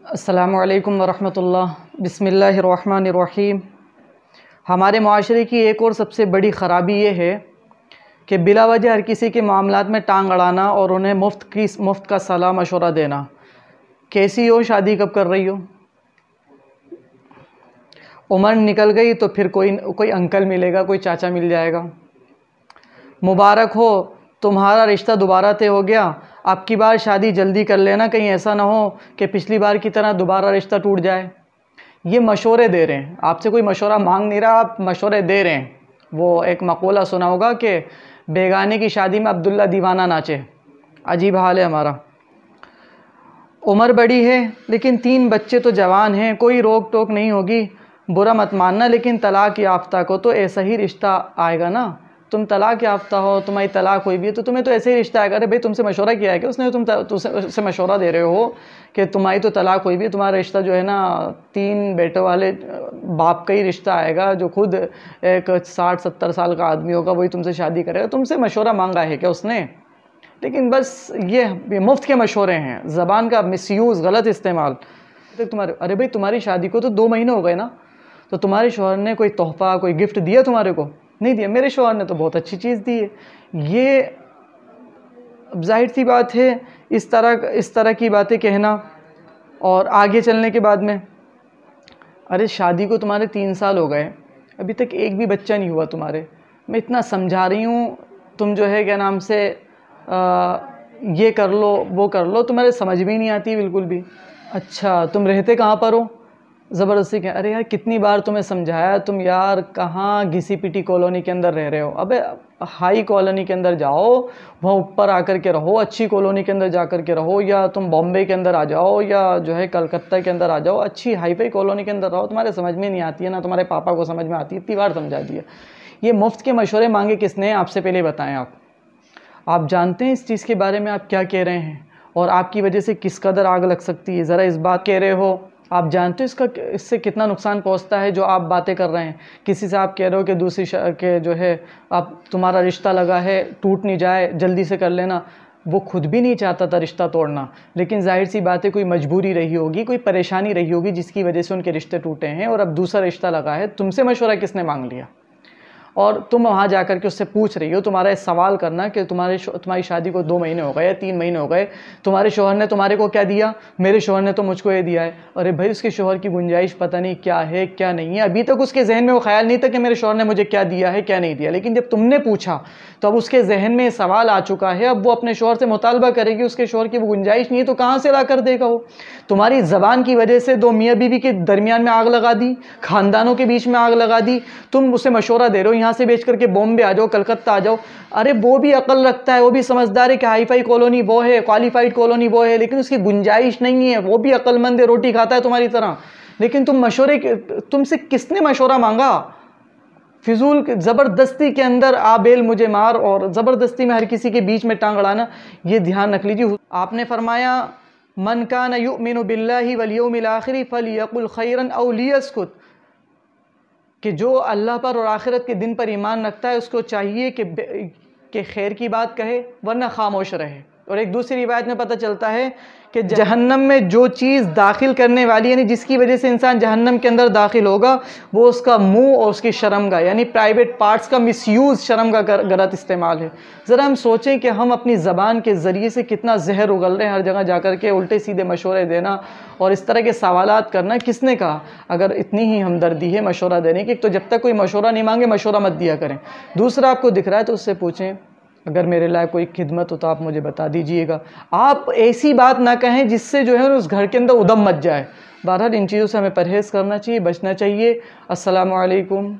अस्सलामु अलैकुम वरहमतुल्लाह। बिस्मिल्लाहिर्रहमानिर्रहीम। हमारे माशरे की एक और सबसे बड़ी ख़राबी ये है कि बिला वजह हर किसी के मामलात में टांग अड़ाना और उन्हें मुफ्त का सलाह मशवरा देना। कैसी हो, शादी कब कर रही हो, उम्र निकल गई तो फिर कोई अंकल मिलेगा, कोई चाचा मिल जाएगा, मुबारक हो तुम्हारा रिश्ता दोबारा तय हो गया, अब की बार शादी जल्दी कर लेना, कहीं ऐसा ना हो कि पिछली बार की तरह दोबारा रिश्ता टूट जाए। ये मशवरे दे रहे हैं, आपसे कोई मशवरा मांग नहीं रहा, आप मशवरे दे रहे हैं। वो एक मक़ूला सुना होगा कि बेगाने की शादी में अब्दुल्ला दीवाना नाचे। अजीब हाल है हमारा। उम्र बड़ी है लेकिन 3 बच्चे तो जवान हैं, कोई रोक टोक नहीं होगी। बुरा मत मानना, लेकिन तलाक याफ्ता को तो ऐसा ही रिश्ता आएगा ना। तुम तलाक याफ्ता हो, तुम्हारी तलाक हुई भी है तो तुम्हें तो ऐसे ही रिश्ता आएगा। अरे भाई, तुमसे मशवरा किया है कि उसने, तुमसे मशवरा दे रहे हो कि तुम्हारी तो तलाक हुई भी है, तुम्हारा रिश्ता जो है ना 3 बेटों वाले बाप का ही रिश्ता आएगा, जो खुद एक 60-70 साल का आदमी होगा वही तुमसे शादी करेगा। तुमसे मशवरा मांगा है क्या उसने? लेकिन बस ये मुफ्त के मशवरे हैं, ज़बान का मिसयूज़, गलत इस्तेमाल। तो अरे भाई, तुम्हारी शादी को तो 2 महीने हो गए ना, तो तुम्हारे शौहर ने कोई तोहफ़ा, कोई गिफ्ट दिया तुम्हारे को? नहीं दिया। मेरे शौहर ने तो बहुत अच्छी चीज़ दी है। ये अब जाहिर सी बात है, इस तरह की बातें कहना। और आगे चलने के बाद में, अरे शादी को तुम्हारे 3 साल हो गए, अभी तक एक भी बच्चा नहीं हुआ तुम्हारे। मैं इतना समझा रही हूँ, तुम जो है क्या नाम से ये कर लो वो कर लो, तुम्हारे समझ भी नहीं आती बिल्कुल भी। अच्छा, तुम रहते कहाँ पर हो? ज़बरदस्ती क्या? अरे यार, कितनी बार तुम्हें समझाया, तुम यार कहाँ घिसी पिटी कॉलोनी के अंदर रह रहे हो। अबे हाई कॉलोनी के अंदर जाओ, वहाँ ऊपर आकर के रहो, अच्छी कॉलोनी के अंदर जा कर के रहो, या तुम बॉम्बे के अंदर आ जाओ, या जो है कलकत्ता के अंदर आ जाओ, अच्छी हाई फाई कॉलोनी के अंदर रहो। तुम्हारे समझ में नहीं आती है ना, तुम्हारे पापा को समझ में आती है, इतनी बार समझा दिया। ये मुफ्त के मशवरे मांगे किसने? आपसे पहले बताएं। आप जानते हैं इस चीज़ के बारे में आप क्या कह रहे हैं और आपकी वजह से किस कदर आग लग सकती है? ज़रा इस बात कह रहे हो, आप जानते हो इससे कितना नुकसान पहुंचता है जो आप बातें कर रहे हैं। किसी से आप कह रहे हो कि दूसरी के जो है आप तुम्हारा रिश्ता लगा है, टूट नहीं जाए, जल्दी से कर लेना। वो खुद भी नहीं चाहता था रिश्ता तोड़ना, लेकिन जाहिर सी बात है कोई मजबूरी रही होगी, कोई परेशानी रही होगी जिसकी वजह से उनके रिश्ते टूटे हैं, और अब दूसरा रिश्ता लगा है। तुमसे मशवरा किसने मांग लिया? और तुम वहाँ जाकर के उससे पूछ रही हो। तुम्हारा इस सवाल करना कि तुम्हारी शादी को 2 महीने हो गए या 3 महीने हो गए, तुम्हारे शौहर ने तुम्हारे को क्या दिया? मेरे शौहर ने तो मुझको ये दिया है। अरे भाई, उसके शौहर की गुंजाइश पता नहीं क्या है क्या नहीं है। अभी तक उसके जहन में वो ख्याल नहीं था कि मेरे शौहर ने मुझे क्या दिया है क्या नहीं दिया, लेकिन जब तुमने पूछा तो अब उसके जहन में सवाल आ चुका है। अब वो अपने शौहर से मुतालबा करेगी, उसके शौहर की वो गुंजाइश नहीं है तो कहाँ से ला कर देगा वो? तुम्हारी ज़बान की वजह से 2 मियाँ बीवी के दरमियान में आग लगा दी, ख़ानदानों के बीच में आग लगा दी। तुम उसे मशवरा दे रहे हो यहाँ से बेच करके बॉम्बे आ जाओ, कलकत्ता आ जाओ। अरे वो भी अकल रखता है, वो भी समझदार है कि हाई फाई कॉलोनी वो है, क्वालिफाइड कॉलोनी वो है, लेकिन उसकी गुंजाइश नहीं है। वो भी अक्लमंद है, रोटी खाता है तुम्हारी तरह, लेकिन तुमसे किसने मशवरा मांगा? फिजूल ज़बरदस्ती के अंदर आबेल मुझे मार, और ज़बरदस्ती में हर किसी के बीच में टांग अड़ाना, ये ध्यान रख लीजिए। आपने फरमाया, मन कान युमिनु बिल्लाहि वल यौमिल आखिर फलयकुल खैरन औ लियस्कुत, कि जो अल्लाह पर और आखिरत के दिन पर ईमान रखता है उसको चाहिए कि खैर की बात कहे, वरना खामोश रहे। और एक दूसरी रिवायत में पता चलता है कि जहन्नम में जो चीज़ दाखिल करने वाली, यानी जिसकी वजह से इंसान जहन्नम के अंदर दाखिल होगा, वो उसका मुंह और उसकी शर्मगाह, यानी प्राइवेट पार्ट्स का मिसयूज़, शर्मगाह का गलत इस्तेमाल है। ज़रा हम सोचें कि हम अपनी ज़बान के ज़रिए से कितना जहर उगल रहे हैं, हर जगह जाकर के उल्टे सीधे मशवरे देना और इस तरह के सवालात करना। किसने कहा? अगर इतनी ही हमदर्दी है मशवरा देने की, तो जब तक कोई मशवरा नहीं मांगे मशवरा मत दिया करें। दूसरा, आपको दिख रहा है तो उससे पूछें, अगर मेरे लायक कोई खिदमत हो तो आप मुझे बता दीजिएगा। आप ऐसी बात ना कहें जिससे जो है उस घर के अंदर उदम मच जाए। बहरहाल इन चीज़ों से हमें परहेज़ करना चाहिए, बचना चाहिए। अस्सलामु अलैकुम।